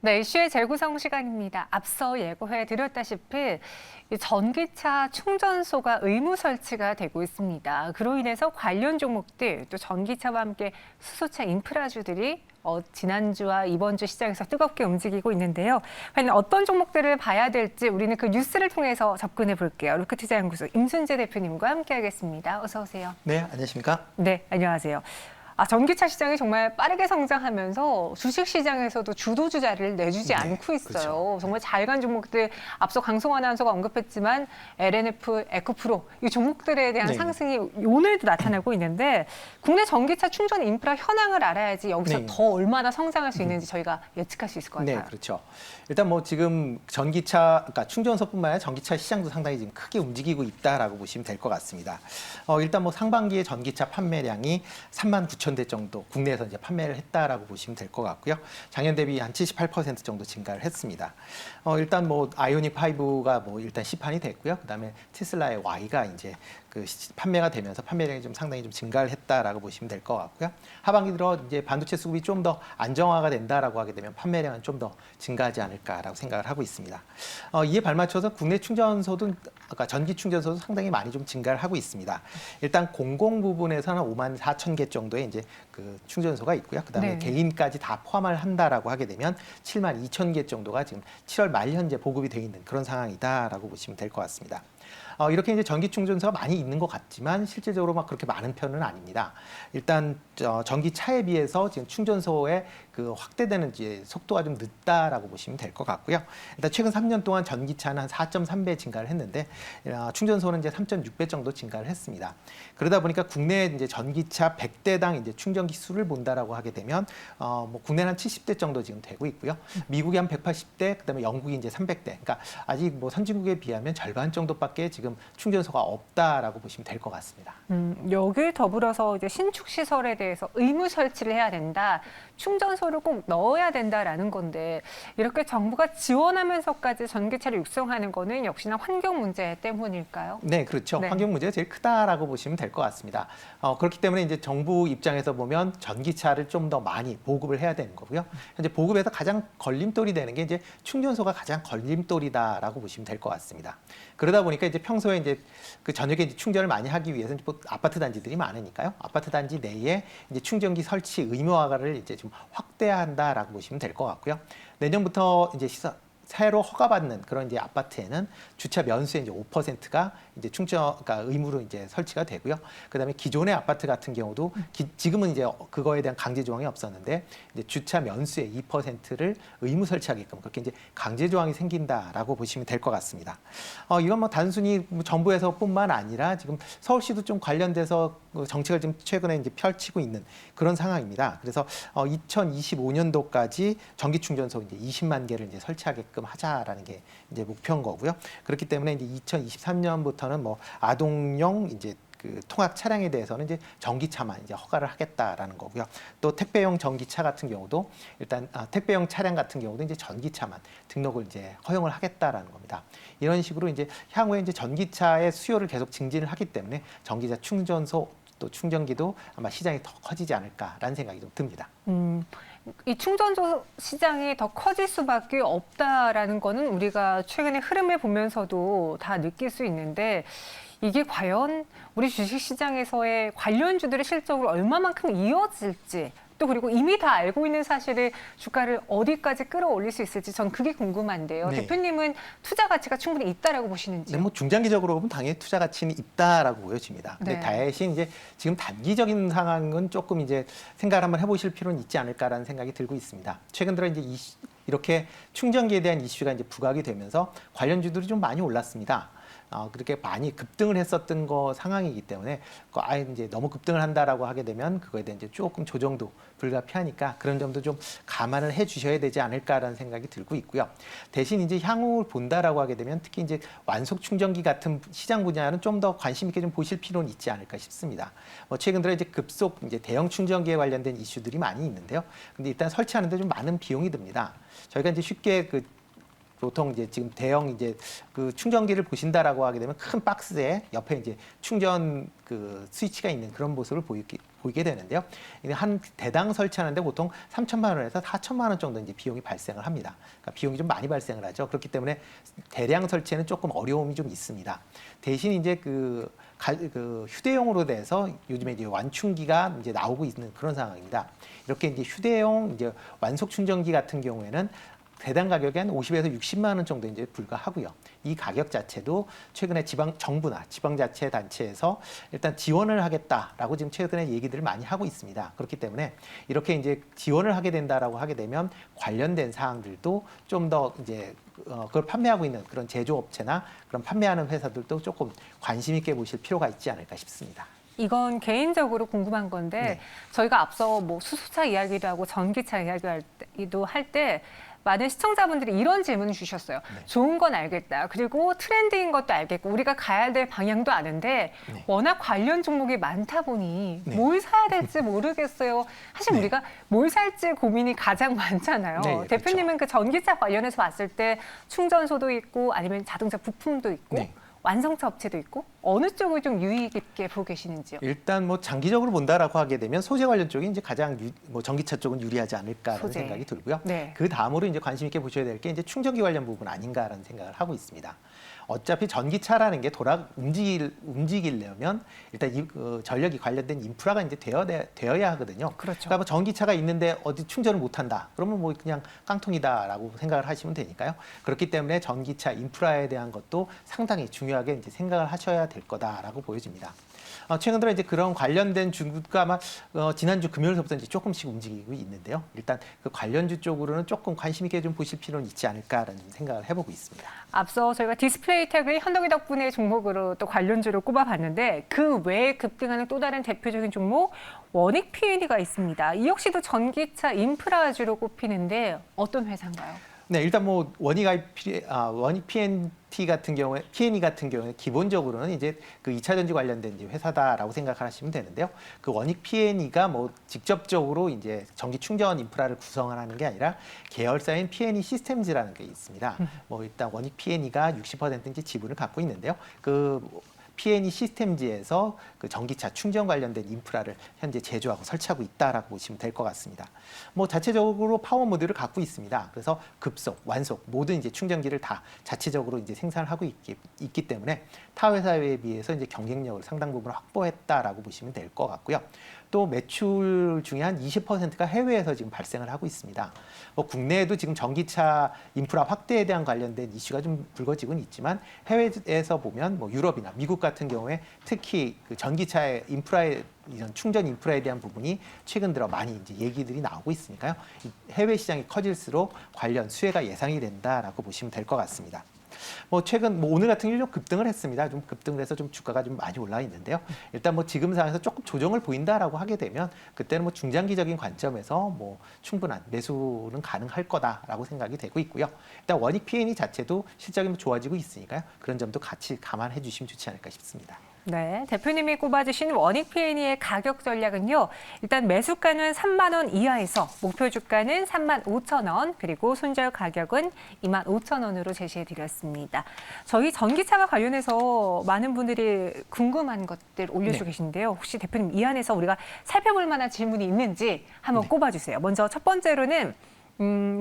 네, 이슈의 재구성 시간입니다. 앞서 예고해 드렸다시피 이 전기차 충전소가 의무 설치가 되고 있습니다. 그로 인해서 관련 종목들 또 전기차와 함께 수소차 인프라주들이 지난주와 이번 주 시장에서 뜨겁게 움직이고 있는데요. 과연 어떤 종목들을 봐야 될지 우리는 그 뉴스를 통해서 접근해 볼게요. 루크투자연구소 임순재 대표님과 함께하겠습니다. 어서 오세요. 네, 안녕하십니까? 네, 안녕하세요. 전기차 시장이 정말 빠르게 성장하면서 주식 시장에서도 주도주 자리를 내주지 않고 있어요. 그렇죠. 정말 잘 간 종목들, 앞서 강성환 아나운서가 언급했지만 LNF, 에코프로 이 종목들에 대한 네. 상승이 오늘도 나타나고 있는데 국내 전기차 충전 인프라 현황을 알아야지 여기서 네. 더 얼마나 성장할 수 있는지 저희가 예측할 수 있을 것 같아요. 네, 그렇죠. 일단 뭐 지금 전기차, 그러니까 충전소뿐만 아니라 전기차 시장도 상당히 지금 크게 움직이고 있다라고 보시면 될 것 같습니다. 일단 뭐 상반기에 전기차 판매량이 39,000대 정도 국내에서 이제 판매를 했다라고 보시면 될 것 같고요. 작년 대비 한 78% 정도 증가를 했습니다. 일단 뭐 아이오닉 5가 뭐 일단 시판이 됐고요. 그다음에 테슬라의 Y가 이제 판매가 되면서 판매량이 좀 상당히 좀 증가를 했다라고 보시면 될 것 같고요. 하반기 들어 이제 반도체 수급이 좀 더 안정화가 된다라고 하게 되면 판매량은 좀 더 증가하지 않을까라고 생각을 하고 있습니다. 이에 발맞춰서 국내 충전소도 아까 전기 충전소도 상당히 많이 좀 증가를 하고 있습니다. 일단 공공 부분에서는 54,000개 정도의 이제 그 충전소가 있고요. 그다음에 네. 개인까지 다 포함을 한다라고 하게 되면 72,000개 정도가 지금 7월 말 현재 보급이 돼 있는 그런 상황이다라고 보시면 될 것 같습니다. 이렇게 이제 전기 충전소가 많이 있는 것 같지만 실제적으로 막 그렇게 많은 편은 아닙니다. 일단 전기차에 비해서 지금 충전소의 그 확대되는 이제 속도가 좀 늦다라고 보시면 될 것 같고요. 일단 최근 3년 동안 전기차는 한 4.3배 증가를 했는데 충전소는 이제 3.6배 정도 증가를 했습니다. 그러다 보니까 국내 이제 전기차 100대당 이제 충전기 수를 본다라고 하게 되면 뭐 국내는 한 70대 정도 지금 되고 있고요. 미국이 한 180대, 그다음에 영국이 이제 300대. 그러니까 아직 뭐 선진국에 비하면 절반 정도밖에 지금 충전소가 없다라고 보시면 될 것 같습니다. 여기에 더불어서 이제 신축 시설에 대해서 의무 설치를 해야 된다. 충전소를 꼭 넣어야 된다라는 건데 이렇게 정부가 지원하면서까지 전기차를 육성하는 거는 역시나 환경 문제 때문일까요? 네, 그렇죠. 네. 환경 문제가 제일 크다라고 보시면 될 것 같습니다. 그렇기 때문에 이제 정부 입장에서 보면 전기차를 좀 더 많이 보급을 해야 되는 거고요. 현재 보급에서 가장 걸림돌이 되는 게 이제 충전소가 가장 걸림돌이다라고 보시면 될 것 같습니다. 그러다 보니까 이제 평소에 이제 그 저녁에 이제 충전을 많이 하기 위해서는 뭐 아파트 단지들이 많으니까요. 아파트 단지 내에 이제 충전기 설치 의무화를 이제 좀 확대한다라고 보시면 될 것 같고요. 내년부터 이제 새로 허가받는 그런 이제 아파트에는 주차 면수의 이제 5%가 이제 그러니까 의무로 이제 설치가 되고요. 그다음에 기존의 아파트 같은 경우도 지금은 이제 그거에 대한 강제 조항이 없었는데 이제 주차 면수의 2%를 의무 설치하게끔 그렇게 이제 강제 조항이 생긴다라고 보시면 될 것 같습니다. 이건 뭐 단순히 정부에서뿐만 아니라 지금 서울시도 좀 관련돼서 정책을 좀 최근에 이제 펼치고 있는 그런 상황입니다. 그래서 2025년도까지 전기 충전소 이제 20만 개를 이제 설치하게끔 하자라는 게 이제 목표인 거고요. 그렇기 때문에 이제 2023년부터는 뭐 아동용 이제 그 통학 차량에 대해서는 이제 전기차만 이제 허가를 하겠다라는 거고요. 또 택배용 전기차 같은 경우도 일단 택배용 차량 같은 경우도 이제 전기차만 등록을 이제 허용을 하겠다라는 겁니다. 이런 식으로 이제 향후에 이제 전기차의 수요를 계속 증진을 하기 때문에 전기차 충전소 또 충전기도 아마 시장이 더 커지지 않을까라는 생각이 좀 듭니다. 이 충전소 시장이 더 커질 수밖에 없다라는 거는 우리가 최근의 흐름을 보면서도 다 느낄 수 있는데 이게 과연 우리 주식시장에서의 관련주들의 실적으로 얼마만큼 이어질지 또 그리고 이미 다 알고 있는 사실을 주가를 어디까지 끌어올릴 수 있을지 전 그게 궁금한데요. 네. 대표님은 투자 가치가 충분히 있다라고 보시는지요? 네, 뭐 중장기적으로 보면 당연히 투자 가치는 있다라고 보여집니다. 근데 네. 대신 이제 지금 단기적인 상황은 조금 이제 생각을 한번 해보실 필요는 있지 않을까라는 생각이 들고 있습니다. 최근 들어 이제 이렇게 충전기에 대한 이슈가 이제 부각이 되면서 관련주들이 좀 많이 올랐습니다. 그렇게 많이 급등을 했었던 상황이기 때문에 아예 이제 너무 급등을 한다라고 하게 되면 그거에 대한 이제 조금 조정도 불가피하니까 그런 점도 좀 감안을 해 주셔야 되지 않을까라는 생각이 들고 있고요. 대신 이제 향후 본다라고 하게 되면 특히 이제 완속 충전기 같은 시장 분야는 좀 더 관심 있게 좀 보실 필요는 있지 않을까 싶습니다. 최근 들어 이제 급속 이제 대형 충전기에 관련된 이슈들이 많이 있는데요. 근데 일단 설치하는데 좀 많은 비용이 듭니다. 저희가 이제 쉽게 보통 이제 지금 대형 이제 그 충전기를 보신다라고 하게 되면 큰 박스에 옆에 이제 충전 그 스위치가 있는 그런 모습을 보이게 되는데요. 이게 한 대당 설치하는데 보통 3천만 원에서 4천만 원 정도 이제 비용이 발생을 합니다. 그러니까 비용이 좀 많이 발생을 하죠. 그렇기 때문에 대량 설치에는 조금 어려움이 좀 있습니다. 대신 이제 그 휴대용으로 돼서 요즘에 이제 완충기가 이제 나오고 있는 그런 상황입니다. 이렇게 이제 휴대용 이제 완속 충전기 같은 경우에는 대당 가격이 한 50에서 60만 원 정도 이제 불과하고요. 이 가격 자체도 최근에 정부나 지방자치 단체에서 일단 지원을 하겠다라고 지금 최근에 얘기들을 많이 하고 있습니다. 그렇기 때문에 이렇게 이제 지원을 하게 된다라고 하게 되면 관련된 사항들도 좀 더 이제 그걸 판매하고 있는 그런 제조업체나 그런 판매하는 회사들도 조금 관심 있게 보실 필요가 있지 않을까 싶습니다. 이건 개인적으로 궁금한 건데 네. 저희가 앞서 뭐 수소차 이야기도 하고 전기차 이야기도 할 때 많은 시청자분들이 이런 질문을 주셨어요. 네. 좋은 건 알겠다. 그리고 트렌드인 것도 알겠고 우리가 가야 될 방향도 아는데 네. 워낙 관련 종목이 많다 보니 네. 뭘 사야 될지 모르겠어요. 사실 네. 우리가 뭘 살지 고민이 가장 많잖아요. 네, 대표님은 그 전기차 관련해서 봤을 때 충전소도 있고 아니면 자동차 부품도 있고 네. 완성차 업체도 있고 어느 쪽을 좀 유의 깊게 보고 계시는지요? 일단 뭐 장기적으로 본다라고 하게 되면 소재 관련 쪽이 이제 가장 뭐 전기차 쪽은 유리하지 않을까라는 소재. 생각이 들고요. 네. 그 다음으로 이제 관심 있게 보셔야 될 게 이제 충전기 관련 부분 아닌가라는 생각을 하고 있습니다. 어차피 전기차라는 게 움직이려면 일단 전력이 관련된 인프라가 이제 되어야 하거든요. 그렇죠. 그러니까 뭐 전기차가 있는데 어디 충전을 못 한다. 그러면 뭐 그냥 깡통이다라고 생각을 하시면 되니까요. 그렇기 때문에 전기차 인프라에 대한 것도 상당히 중요하게 이제 생각을 하셔야 될 거다라고 보여집니다. 최근 들어 이제 그런 관련된 주가 아마 지난주 금요일부터 이제 조금씩 움직이고 있는데요. 일단 그 관련주 쪽으로는 조금 관심 있게 좀 보실 필요는 있지 않을까라는 생각을 해보고 있습니다. 앞서 저희가 디스플레이 텍을 현덕이 덕분에 종목으로 또 관련주로 꼽아봤는데 그 외에 급등하는 또 다른 대표적인 종목 원익 P&E가 있습니다. 이 역시도 전기차 인프라주로 꼽히는데 어떤 회사인가요? 네, 일단 뭐 원익 P&T 같은 경우에 P&E 같은 경우에 기본적으로는 이제 그 2차 전지 관련된 이제 회사다라고 생각하시면 되는데요. 그 원익 P&E가 뭐 직접적으로 이제 전기 충전 인프라를 구성하는 게 아니라 계열사인 P&E 시스템즈라는 게 있습니다. 뭐 일단 원익 P&E가 60% 이제 지분을 갖고 있는데요. 그 P&E 시스템즈에서 그 전기차 충전 관련된 인프라를 현재 제조하고 설치하고 있다라고 보시면 될 것 같습니다. 뭐 자체적으로 파워 모듈을 갖고 있습니다. 그래서 급속, 완속 모든 이제 충전기를 다 자체적으로 이제 생산을 하고 있기 때문에 타 회사에 비해서 이제 경쟁력을 상당 부분 확보했다라고 보시면 될 것 같고요. 또 매출 중에 한 20%가 해외에서 지금 발생을 하고 있습니다. 뭐 국내에도 지금 전기차 인프라 확대에 대한 관련된 이슈가 좀 불거지고는 있지만 해외에서 보면 뭐 유럽이나 미국 같은 경우에 특히 그 전기차의 인프라에 이런 충전 인프라에 대한 부분이 최근 들어 많이 이제 얘기들이 나오고 있으니까요. 해외 시장이 커질수록 관련 수혜가 예상이 된다라고 보시면 될 것 같습니다. 뭐 최근 뭐 오늘 같은 경우 좀 급등을 했습니다. 좀 급등을 해서 좀 주가가 좀 많이 올라 있는데요. 일단 뭐 지금 상황에서 조금 조정을 보인다라고 하게 되면 그때는 뭐 중장기적인 관점에서 뭐 충분한 매수는 가능할 거다라고 생각이 되고 있고요. 일단 원익 P&E 자체도 실적이 뭐 좋아지고 있으니까요. 그런 점도 같이 감안해 주시면 좋지 않을까 싶습니다. 네, 대표님이 꼽아주신 원익 P&E의 가격 전략은요. 일단 매수가는 3만 원 이하에서 목표 주가는 3만 5천 원 그리고 손절 가격은 2만 5천 원으로 제시해드렸습니다. 저희 전기차와 관련해서 많은 분들이 궁금한 것들 올려주고 계신데요. 혹시 대표님 이 안에서 우리가 살펴볼 만한 질문이 있는지 한번 꼽아주세요. 먼저 첫 번째로는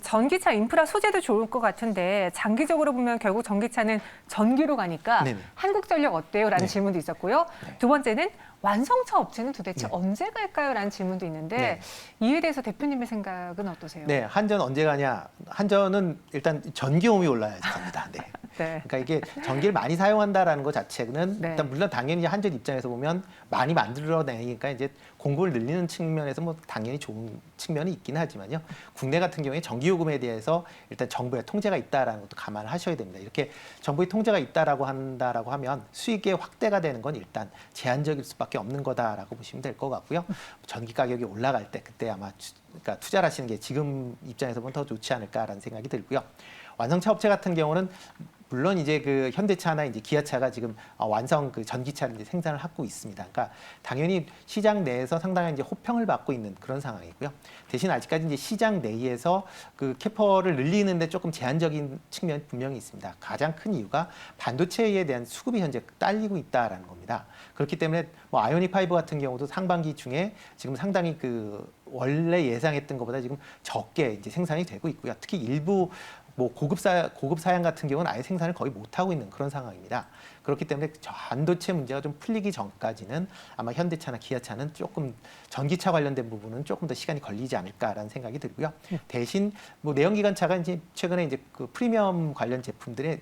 전기차 인프라 소재도 좋을 것 같은데 장기적으로 보면 결국 전기차는 전기로 가니까 네네. 한국전력 어때요? 라는 네. 질문도 있었고요. 네. 두 번째는 완성차 업체는 도대체 네. 언제 갈까요? 라는 질문도 있는데 네. 이에 대해서 대표님의 생각은 어떠세요? 네, 한전 언제 가냐? 한전은 일단 전기요금이 올라야지 갑니다. 네. 네. 그러니까 이게 전기를 많이 사용한다라는 것 자체는 네. 일단 물론 당연히 한전 입장에서 보면 많이 만들어내니까 이제 공급을 늘리는 측면에서 뭐 당연히 좋은 측면이 있긴 하지만요. 국내 같은 경우에 전기요금에 대해서 일단 정부의 통제가 있다라는 것도 감안하셔야 됩니다. 이렇게 정부의 통제가 있다라고 한다라고 하면 수익의 확대가 되는 건 일단 제한적일 수밖에 없는 거다라고 보시면 될 것 같고요. 전기 가격이 올라갈 때 그때 아마 그러니까 투자를 하시는 게 지금 입장에서 보면 더 좋지 않을까라는 생각이 들고요. 완성차 업체 같은 경우는 물론 이제 그 현대차나 이제 기아차가 지금 완성 그 전기차를 이제 생산을 하고 있습니다. 그러니까 당연히 시장 내에서 상당한 이제 호평을 받고 있는 그런 상황이고요. 대신 아직까지 이제 시장 내에서 그 캐퍼를 늘리는데 조금 제한적인 측면이 분명히 있습니다. 가장 큰 이유가 반도체에 대한 수급이 현재 딸리고 있다라는 겁니다. 그렇기 때문에 뭐 아이오닉 5 같은 경우도 상반기 중에 지금 상당히 그 원래 예상했던 것보다 지금 적게 이제 생산이 되고 있고요. 특히 일부 뭐 고급 사양 같은 경우는 아예 생산을 거의 못 하고 있는 그런 상황입니다. 그렇기 때문에 반도체 문제가 좀 풀리기 전까지는 아마 현대차나 기아차는 조금 전기차 관련된 부분은 조금 더 시간이 걸리지 않을까라는 생각이 들고요. 대신 뭐 내연기관차가 이제 최근에 이제 그 프리미엄 관련 제품들의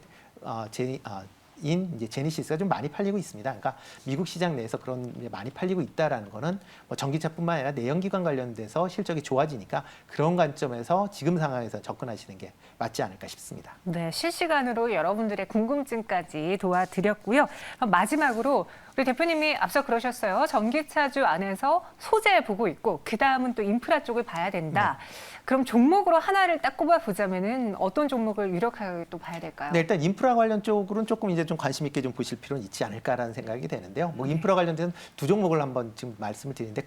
이제 제니시스가 좀 많이 팔리고 있습니다. 그러니까 미국 시장 내에서 그런 게 많이 팔리고 있다라는 거는 뭐 전기차뿐만 아니라 내연기관 관련돼서 실적이 좋아지니까 그런 관점에서 지금 상황에서 접근하시는 게 맞지 않을까 싶습니다. 네, 실시간으로 여러분들의 궁금증까지 도와드렸고요. 그럼 마지막으로 우리 대표님이 앞서 그러셨어요. 전기차주 안에서 소재 보고 있고 그 다음은 또 인프라 쪽을 봐야 된다. 그럼 종목으로 하나를 딱 꼽아보자면은 어떤 종목을 유력하게 또 봐야 될까요? 네, 일단 인프라 관련 쪽으로는 조금 이제 좀 관심 있게 좀 보실 필요는 있지 않을까라는 생각이 되는데요. 뭐 인프라 관련된 두 종목을 한번 지금 말씀을 드리는데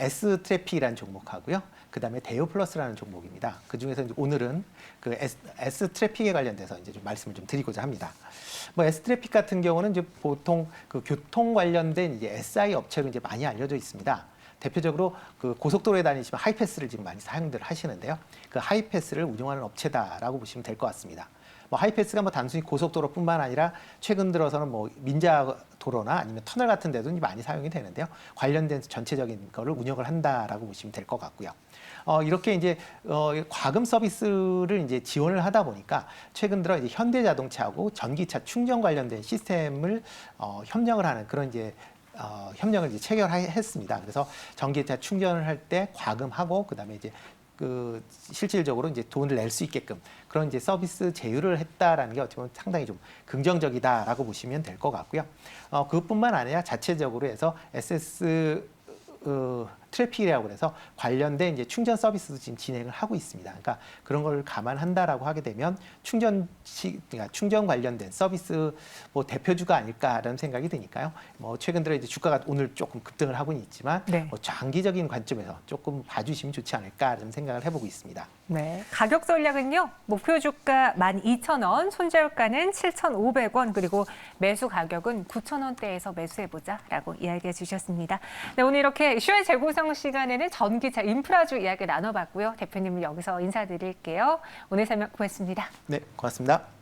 S 트래픽이라는 종목하고요. 그다음에 대우 플러스라는 종목입니다. 그 중에서 이제 오늘은 그 S 트래픽에 관련돼서 이제 좀 말씀을 좀 드리고자 합니다. 뭐 S 트래픽 같은 경우는 이제 보통 그 교통 관련된 이제 SI 업체로 이제 많이 알려져 있습니다. 대표적으로 그 고속도로에 다니시면 하이패스를 지금 많이 사용들 하시는데요. 그 하이패스를 운영하는 업체다라고 보시면 될 것 같습니다. 뭐 하이패스가 뭐 단순히 고속도로뿐만 아니라 최근 들어서는 뭐 민자 도로나 아니면 터널 같은 데도 많이 사용이 되는데요. 관련된 전체적인 거를 운영을 한다라고 보시면 될 것 같고요. 이렇게 이제 과금 서비스를 이제 지원을 하다 보니까 최근 들어 이제 현대자동차하고 전기차 충전 관련된 시스템을 협력을 하는 그런 이제 협력을 이제 체결했습니다. 그래서 전기차 충전을 할 때 과금하고 그다음에 이제 그 실질적으로 이제 돈을 낼 수 있게끔 그런 이제 서비스 제휴를 했다라는 게 어떻게 보면 상당히 좀 긍정적이다라고 보시면 될 것 같고요. 그것뿐만 아니라 자체적으로 해서 SS 트래픽이라고 해서 관련된 이제 충전 서비스도 지금 진행을 하고 있습니다. 그러니까 그런 걸 감안한다라고 하게 되면 그러니까 충전 관련된 서비스 뭐 대표주가 아닐까라는 생각이 드니까요. 뭐 최근 들어 이제 주가가 오늘 조금 급등을 하고는 있지만 네. 뭐 장기적인 관점에서 조금 봐주시면 좋지 않을까라는 생각을 해보고 있습니다. 네, 가격 전략은요. 목표 주가 12,000원, 손절가는 7,500원, 그리고 매수 가격은 9,000원대에서 매수해보자라고 이야기해 주셨습니다. 네, 오늘 이렇게 쇼의 재구성 시간에는 전기차 인프라주 이야기 나눠봤고요. 대표님은 여기서 인사드릴게요. 오늘 설명 고맙습니다. 네, 고맙습니다.